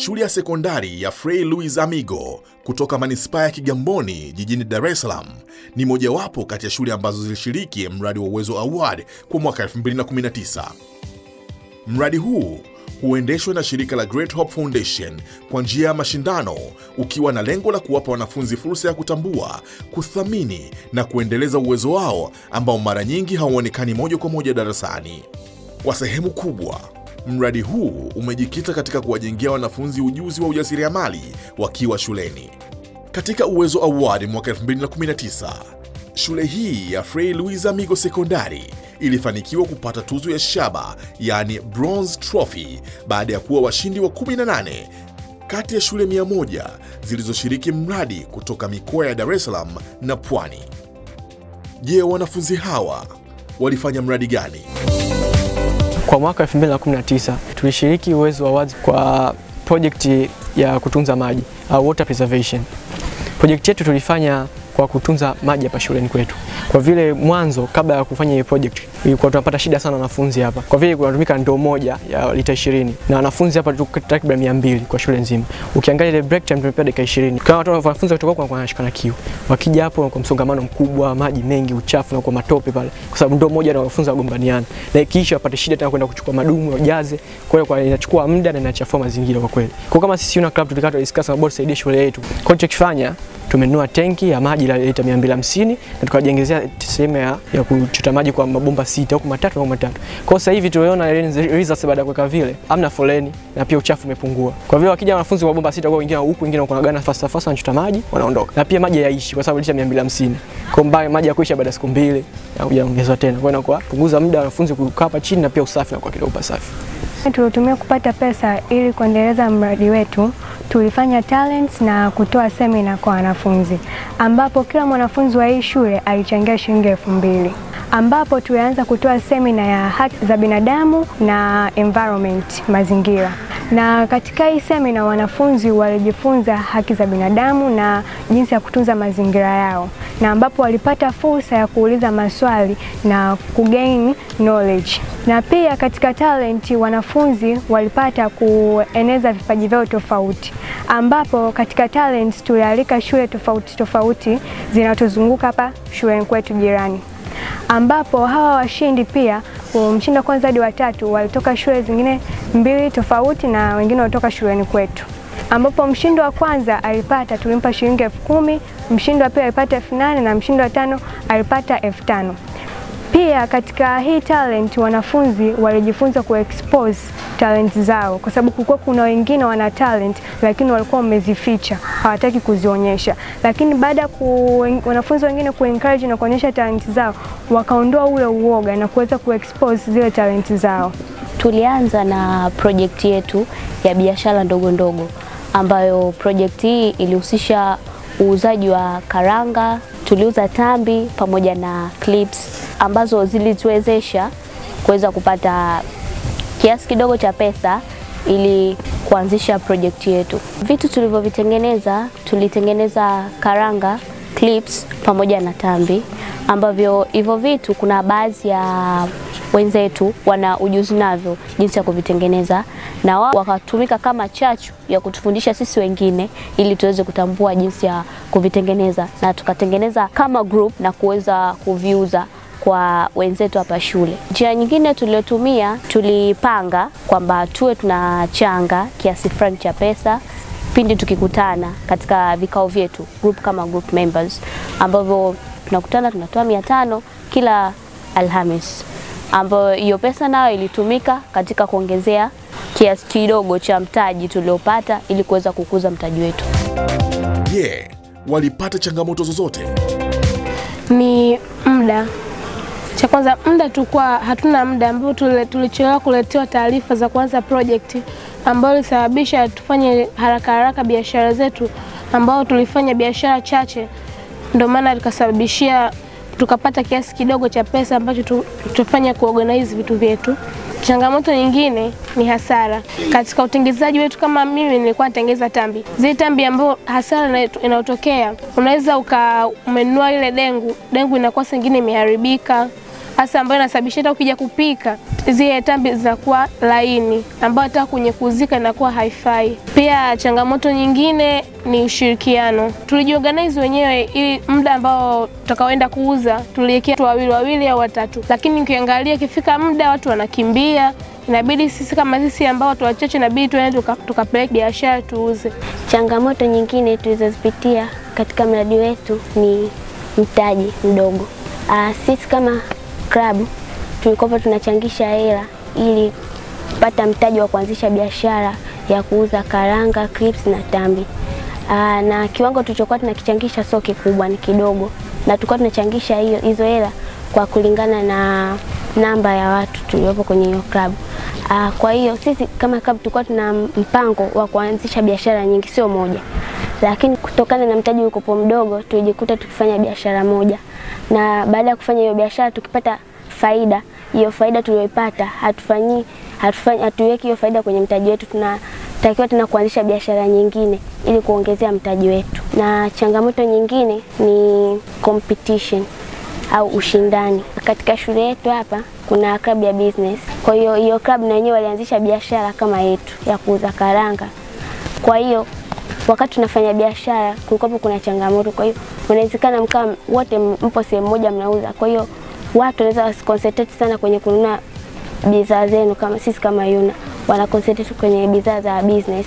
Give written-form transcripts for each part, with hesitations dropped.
Shule ya sekondari ya Fray Luis Amigo kutoka manispaa ya Kigamboni jijini Dar es Salaam ni mojawapo kati ya shule ambazo zilishiriki mradi wa Uwezo Award kwa mwaka 2019. Mradi huu huendeshwa na shirika la Great Hope Foundation kwa njia ya mashindano, ukiwa na lengo la kuwapa wanafunzi fursa ya kutambua, kuthamini na kuendeleza uwezo wao ambao mara nyingi hauonekani moja kwa moja darasani. Kwa sehemu kubwa, mradi huu umejikita katika kuwajengea wanafunzi ujuzi wa ujasiriamali wakiwa shuleni. Katika Uwezo Award mwaka 2019, shule hii ya Fray Luis Amigo Sekondari ilifanikiwa kupata tuzo ya shaba, yani Bronze Trophy, baada ya kuwa washindi wa 18 kati ya shule 100 zilizoshiriki mradi kutoka mikoa ya Dar es Salaam na Pwani. Je, wanafunzi hawa walifanya mradi gani? Kwa mwaka 2019 tulishiriki Uwezo Awards kwa project ya kutunza maji au water preservation. Project yetu tulifanya kwa kutunza maji hapa shuleni kwetu. Kwa vile mwanzo kabla ya kufanya hii project ilikuwa tunapata shida sana wanafunzi hapa. Kwa vile kunatumika ndoo moja ya lita 20 na wanafunzi hapa tuko takriban 200 kwa shule nzima. Ukiangalia ile break time tumepewa dakika 20. Kama watu wanafunzi kutoka kwa wanashikana kiu. Wakija hapo kwa msongamano mkubwa, maji mengi, uchafu na kwa matope pale. Kwa sababu ndoo moja na wanafunzi wagombaniana. Na kisha wapate shida tena kwenda kuchukua madumu wajaze. Kwa hiyo inachukua muda na inachafua mazingira kwa kweli. Kwa kama sisi una club tulikata discuss na board saidie shule yetu. Kwa hiyo tukifanya tumenunua tenki ya maji la lita 250 na tukajengezea sehemu ya kuchota maji kwa mabomba 6 huko matatu au matatu. Kwa sasa hivi tunaona results baada ya kuweka vile, hamna foleni na pia uchafu umepungua. Kwa vile wakija wanafunzi wa mabomba 6 kwa wengine huku wengine wako nagana fast wanachota maji wanaondoka. Na pia maji yaishi kwa sababu lita 250. Kwa mbaya maji ya kuisha baada ya siku 2 na hujaongezwa tena. Kwa hiyo punguza muda wa wanafunzi kukaa hapa chini na pia usafi na kwa kidogo safi. Tulitumia kupata pesa ili kuendeleza mradi wetu. Tulifanya talents na kutoa seminar kwa wanafunzi, ambapo kila mwanafunzi wa hii shule alichangia shilingi 2000, ambapo tulianza kutoa seminar ya haki za binadamu na environment, mazingira. Na katika hii seminar wanafunzi walijifunza haki za binadamu na jinsi ya kutunza mazingira yao, na ambapo walipata fursa ya kuuliza maswali na kugain knowledge. Na pia katika talent wanafunzi walipata kueneza vipaji vyao tofauti, ambapo katika talent tulialika shule tofauti zinazozunguka hapa shuleni kwetu jirani, ambapo hawa washindi pia mshindi wa kwanza hadi wa 3 walitoka shule zingine 2 tofauti na wengine walitoka shuleni kwetu, ambapo mshindi wa kwanza tulimpa shilingi 10,000, mshindi wa pili alipata 8,000 na mshindi wa 5 alipata 5,000. Pia katika hii talent wanafunzi walijifunza kuexpose talent zao, kwa sababu kulikuwa kuna wengine wana talent lakini walikuwa wamezificha, hawataki kuzionyesha. Lakini baada wanafunzi wengine kuencourage na kuonyesha talent zao, wakaondoa ule uoga na kuweza kuexpose zile talent zao. Tulianza na project yetu ya biashara ndogo ndogo, ambayo project hii ilihusisha uuzaji wa karanga, tuliuza tambi pamoja na clips ambazo zilituwezesha kuweza kupata kiasi kidogo cha pesa ili kuanzisha project yetu. Vitu tulivyovitengeneza, tulitengeneza karanga, clips pamoja na tambi, ambavyo hivyo vitu kuna baadhi ya wenzetu wana ujuzi navyo jinsi ya kuvitengeneza, na wao wakatumika kama chachu ya kutufundisha sisi wengine ili tuweze kutambua jinsi ya kuvitengeneza, na tukatengeneza kama group na kuweza kuviuza kwa wenzetu hapa shule. Njia nyingine tuliyotumia, tulipanga kwamba tuwe tunachanga kiasi fulani cha pesa pindi tukikutana katika vikao vyetu, group kama group members, ambavyo tunakutana tunatoa 500 kila Alhamis, ambayo hiyo pesa nayo ilitumika katika kuongezea kiasi kidogo cha mtaji tuliopata ili kuweza kukuza mtaji wetu. Je, walipata changamoto zozote? Ni muda. Cha kwanza muda, tulikuwa hatuna muda, ambao tulichelewa kuletewa taarifa za kuanza project, ambayo ilisababisha tufanye haraka biashara zetu, ambao tulifanya biashara chache, ndio maana tukasababishia tukapata kiasi kidogo cha pesa ambacho tufanya kuorganize vitu vyetu. Changamoto nyingine ni hasara katika utengenezaji wetu. Kama mimi nilikuwa natengeza tambi, zile tambi ambazo hasara inayotokea, unaweza umenunua ile dengu inakuwa sengine imeharibika, hasa ambayo inasababisha hata ukija kupika zile tambi zinakuwa laini, ambayo hata kwenye kuzika inakuwa haifai. Pia changamoto nyingine ni ushirikiano. Tulijiorganize wenyewe ili muda ambao tutakaoenda kuuza tuliwekea watu wawili au watatu, lakini ukiangalia kifika muda watu wanakimbia, inabidi sisi kama sisi ambao watu wachache inabidi tuende tukapeleke biashara tuuze. Changamoto nyingine tulizozipitia katika mradi wetu ni mtaji mdogo. Sisi kama club tulikuwa tunachangisha hela ili kupata mtaji wa kuanzisha biashara ya kuuza karanga, crisps na tambi. Na kiwango tulichokuwa tunakichangisha sio kikubwa, ni kidogo, na tulikuwa tunachangisha hizo hela kwa kulingana na namba ya watu tuliopo kwenye hiyo club. Kwa hiyo sisi kama club tulikuwa tuna mpango wa kuanzisha biashara nyingi, sio moja. Lakini kutokana na mtaji ulikopo mdogo tulijikuta tukifanya biashara moja. Na baada ya kufanya hiyo biashara tukipata faida, hiyo faida tuliyoipata hatuweki hiyo faida kwenye mtaji wetu, tunatakiwa tena kuanzisha biashara nyingine ili kuongezea mtaji wetu. Na changamoto nyingine ni competition au ushindani. Katika shule yetu hapa kuna club ya business. Kwa hiyo hiyo club na wenyewe walianzisha biashara kama yetu ya kuuza karanga. Kwa hiyo wakati tunafanya biashara kulikuwa kuna changamoto. Kwa hiyo unawezekana mkaa wote mpo sehemu moja mnauza. Kwa hiyo watu wanaweza wasiconcentrate sana kwenye kununua bidhaa zenu, kama sisi kama Yuna wana concentrate kwenye bidhaa za business.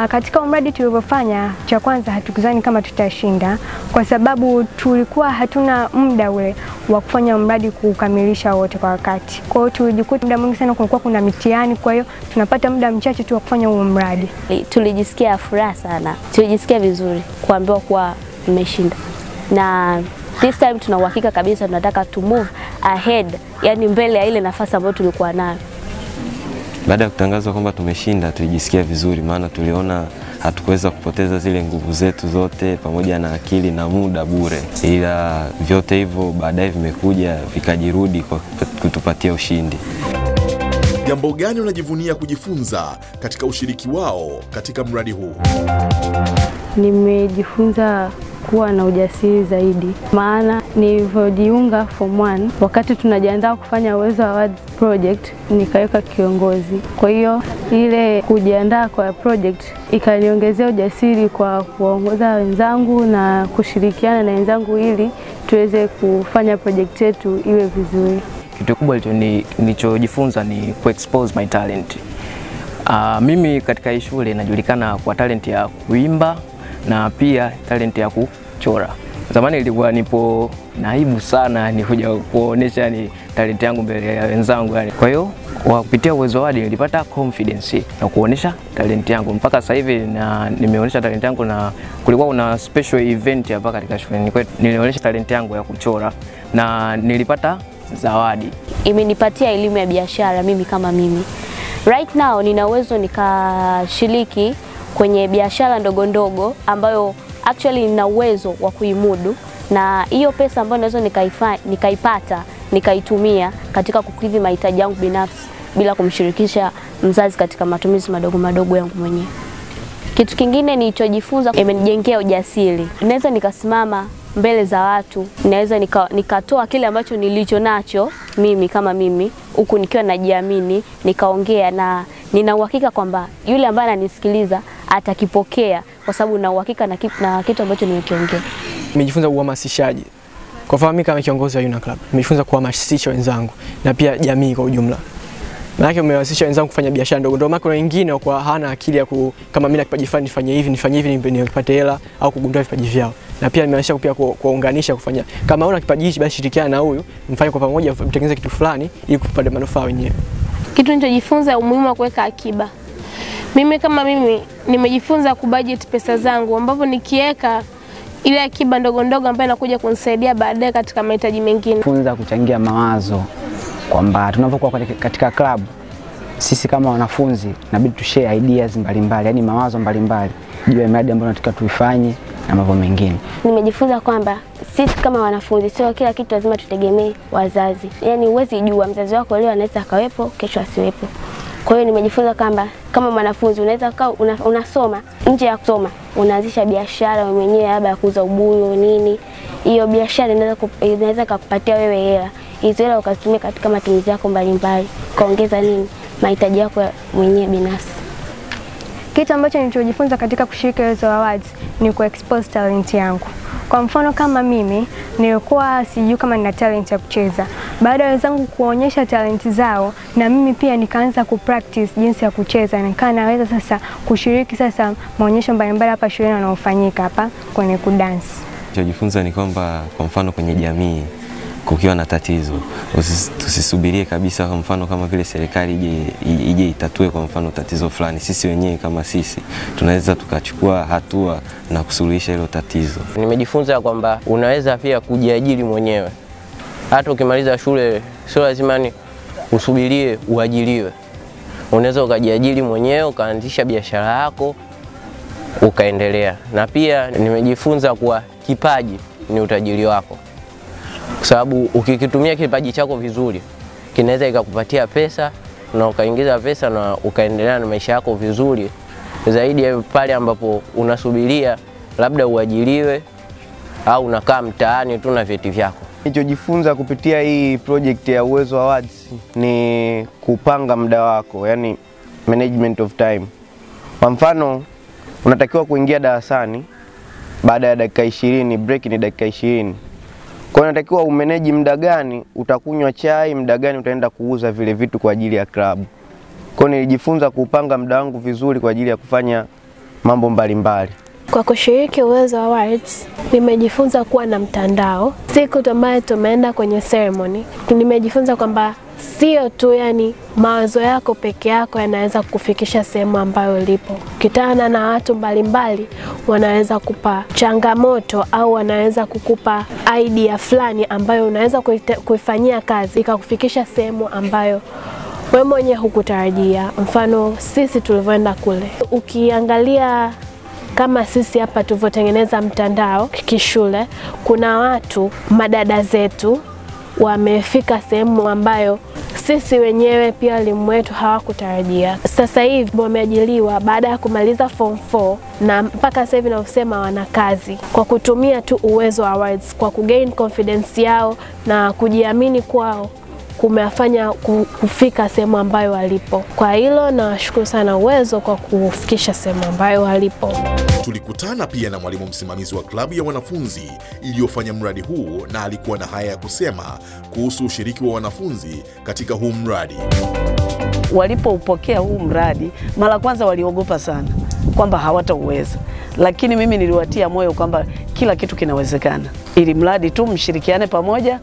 Katika mradi tulivyofanya, cha kwanza hatukuzani kama tutashinda kwa sababu tulikuwa hatuna muda ule wa kufanya mradi kukamilisha wote kwa wakati. Kwa hiyo tulijikuta muda mwingi sana kulikuwa kuna mitihani, kwa hiyo tunapata muda mchache tu wa kufanya huo mradi. Tulijisikia furaha sana. Tulijisikia vizuri kuambiwa kuwa tumeshinda. Na this time tuna uhakika kabisa tunataka to move ahead, yani mbele ya ile nafasi ambayo tulikuwa nayo. Baada ya kutangazwa kwamba tumeshinda tulijisikia vizuri, maana tuliona hatukuweza kupoteza zile nguvu zetu zote pamoja na akili na muda bure, ila vyote hivyo baadaye vimekuja vikajirudi kwa kutupatia ushindi. Jambo gani unajivunia kujifunza katika ushiriki wao katika mradi huu? Nimejifunza kuwa na ujasiri zaidi, maana nilivyojiunga form 1 wakati tunajiandaa kufanya Uwezo Awards project nikaweka kiongozi. Kwa hiyo ile kujiandaa kwa project ikaniongezea ujasiri kwa kuongoza wenzangu na kushirikiana na wenzangu ili tuweze kufanya project yetu iwe vizuri. Kitu kubwa nilichojifunza ni kuexpose my talent. Mimi katika hii shule najulikana kwa talent ya kuimba na pia talent ya kuchora. Zamani nilikuwa nipo naibu sana nikuja kuonesha ni talent yangu mbele ya wenzangu yani. Kwa hiyo kupitia Uwezo Awards nilipata confidence na kuonesha talent yangu. Mpaka sasa hivi nimeonesha talent yangu, na kulikuwa una special event hapa katika shule. Nilionyesha talent yangu ya kuchora na nilipata zawadi. Imenipatia elimu ya biashara mimi kama mimi. Right now nina uwezo nikashiriki kwenye biashara ndogo ndogo ambayo actually nina uwezo wa kuimudu, na hiyo pesa ambayo naweza nikaipata nikaitumia katika kukidhi mahitaji yangu binafsi bila kumshirikisha mzazi katika matumizi madogo madogo yangu mwenyewe. Kitu kingine nilichojifunza, imenijengea ujasiri. Naweza nikasimama mbele za watu, naweza nikatoa kile ambacho nilicho nacho mimi kama mimi, huku nikiwa najiamini, nikaongea na nina uhakika kwamba yule ambaye ananisikiliza atakipokea kwa sababu na uhakika na kitu ambacho nimekiongea. Nimejifunza uhamasishaji. Kwa mfano mimi kama kiongozi wa Yuna Club, nimejifunza kuhamasisha wenzangu na pia jamii kwa ujumla. Maana umehamasisha wenzangu kufanya biashara ndogo ndogo, maana kuna wengine kwa hana akili ya kama mimi na kipaji fulani nifanye hivi nipate hela au kugundua vipaji vyao. Na pia nimehamasisha pia kuunganisha kufanya. Kama una kipaji hichi basi shirikiana na huyu, mfanye kwa pamoja mtengeneze kitu fulani ili kupata manufaa wenyewe. Kitu nilichojifunza umuhimu wa kuweka akiba. Mimi kama mimi nimejifunza kubudget pesa zangu, ambapo nikiweka ile akiba ndogo ndogo ambayo inakuja kunisaidia baadaye katika mahitaji mengine. Funza kuchangia mawazo, kwamba tunapokuwa katika club sisi kama wanafunzi inabidi tushare ideas mbalimbali, yani mawazo mbalimbali juu ya miradi ambayo tunataka tuifanye na mambo mengine. Nimejifunza kwamba sisi kama wanafunzi sio kila kitu lazima tutegemee wazazi. Yani huwezi jua mzazi wako leo anaweza akawepo, kesho asiwepo. Kwa hiyo nimejifunza kwamba kama mwanafunzi unaweza unasoma, nje ya kusoma unaanzisha biashara mwenyewe, labda ya kuuza ubuyu nini. Hiyo biashara inaweza kukupatia wewe hela hizo hela ukazitumia katika matumizi yako mbalimbali, kaongeza nini mahitaji yako mwenyewe binafsi. Kitu ambacho nilichojifunza katika kushiriki Uwezo Awards ni ku-expose talent yangu. Kwa mfano kama mimi nilikuwa sijui kama nina talent ya kucheza. Baada ya wenzangu kuonyesha talent zao, na mimi pia nikaanza kupractice jinsi ya kucheza, nikaa naweza sasa kushiriki sasa maonyesho mbalimbali hapa shuleni yanayofanyika hapa kwenye kudance. Nilichojifunza ni kwamba kwa mfano kwenye jamii kukiwa na tatizo, tusisubirie kabisa kwa mfano kama vile serikali ije itatue kwa mfano tatizo fulani. Sisi wenyewe kama sisi tunaweza tukachukua hatua na kusuluhisha hilo tatizo. Nimejifunza kwamba unaweza pia kujiajiri mwenyewe. Hata ukimaliza shule sio lazima ni usubirie uajiriwe. Unaweza ukajiajiri mwenyewe, ukaanzisha biashara yako, ukaendelea. Na pia nimejifunza kuwa kipaji ni utajiri wako. Kwa sababu ukikitumia kipaji chako vizuri, kinaweza ikakupatia pesa na ukaingiza pesa na ukaendelea na maisha yako vizuri zaidi ya pale ambapo unasubiria labda uajiriwe au unakaa mtaani tu na vyeti vyako. Nilichojifunza kupitia hii project ya Uwezo Awards ni kupanga muda wako, yani management of time. Kwa mfano, unatakiwa kuingia darasani baada ya dakika 20, break ni dakika 20. Kwa hiyo unatakiwa umanage muda gani utakunywa chai, muda gani utaenda kuuza vile vitu kwa ajili ya club. Kwa hiyo nilijifunza kupanga muda wangu vizuri kwa ajili ya kufanya mambo mbalimbali. Kwa kushiriki Uwezo Awards, nimejifunza kuwa na mtandao. Siku ambayo tumeenda kwenye ceremony, nimejifunza kwamba sio tu yani mawazo yako peke yako yanaweza kukufikisha sehemu ambayo ulipo. Ukitana na watu mbalimbali wanaweza kupa changamoto au wanaweza kukupa idea fulani ambayo unaweza kuifanyia kazi ikakufikisha sehemu ambayo wewe mwenyewe hukutarajia. Mfano sisi tulivyoenda kule, ukiangalia kama sisi hapa tulivyotengeneza mtandao kishule, kuna watu madada zetu wamefika sehemu ambayo sisi wenyewe pia walimu wetu hawakutarajia. Sasa hivi wameajiliwa baada ya kumaliza form 4 na mpaka sasa hivi nausema wana kazi kwa kutumia tu Uwezo Awards, kwa kugain confidence yao na kujiamini kwao kumefanya kufika sehemu ambayo walipo. Kwa hilo nawashukuru sana Uwezo kwa kufikisha sehemu ambayo walipo. Tulikutana pia na mwalimu msimamizi wa klabu ya wanafunzi iliyofanya mradi huu, na alikuwa na haya ya kusema kuhusu ushiriki wa wanafunzi katika huu mradi. Walipoupokea huu mradi, mara kwanza waliogopa sana kwamba hawatauweza, lakini mimi niliwatia moyo kwamba kila kitu kinawezekana, ili mradi tu mshirikiane pamoja.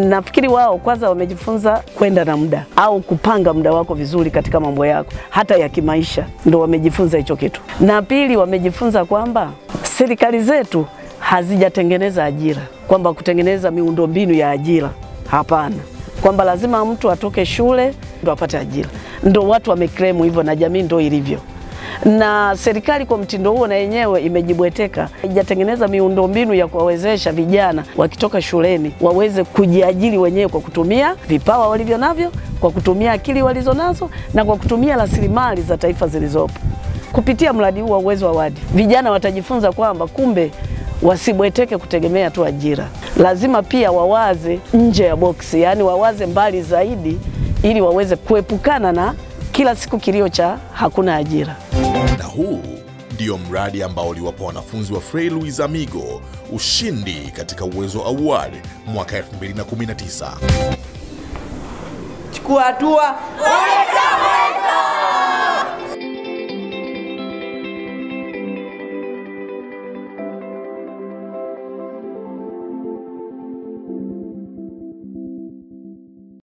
Nafikiri wao kwanza wamejifunza kwenda na muda au kupanga muda wako vizuri katika mambo yako hata ya kimaisha, ndio wamejifunza hicho kitu. Na pili, wamejifunza kwamba serikali zetu hazijatengeneza ajira, kwamba kutengeneza miundombinu ya ajira, hapana, kwamba lazima mtu atoke shule ndio apate ajira. Ndio watu wameclaim hivyo na jamii ndio ilivyo. Na serikali kwa mtindo huo na yenyewe imejibweteka, haijatengeneza miundombinu ya kuwawezesha vijana wakitoka shuleni waweze kujiajiri wenyewe kwa kutumia vipawa walivyo navyo, kwa kutumia akili walizonazo na kwa kutumia rasilimali za taifa zilizopo. Kupitia mradi huu wa Uwezo Awards, vijana watajifunza kwamba kumbe wasibweteke kutegemea tu ajira. Lazima pia wawaze nje ya box, yani wawaze mbali zaidi ili waweze kuepukana na kila siku kilio cha hakuna ajira. Na huu ndio mradi ambao uliwapa wanafunzi wa Fray Luiz Amigo ushindi katika Uwezo Award mwaka 2019. Chukua hatua.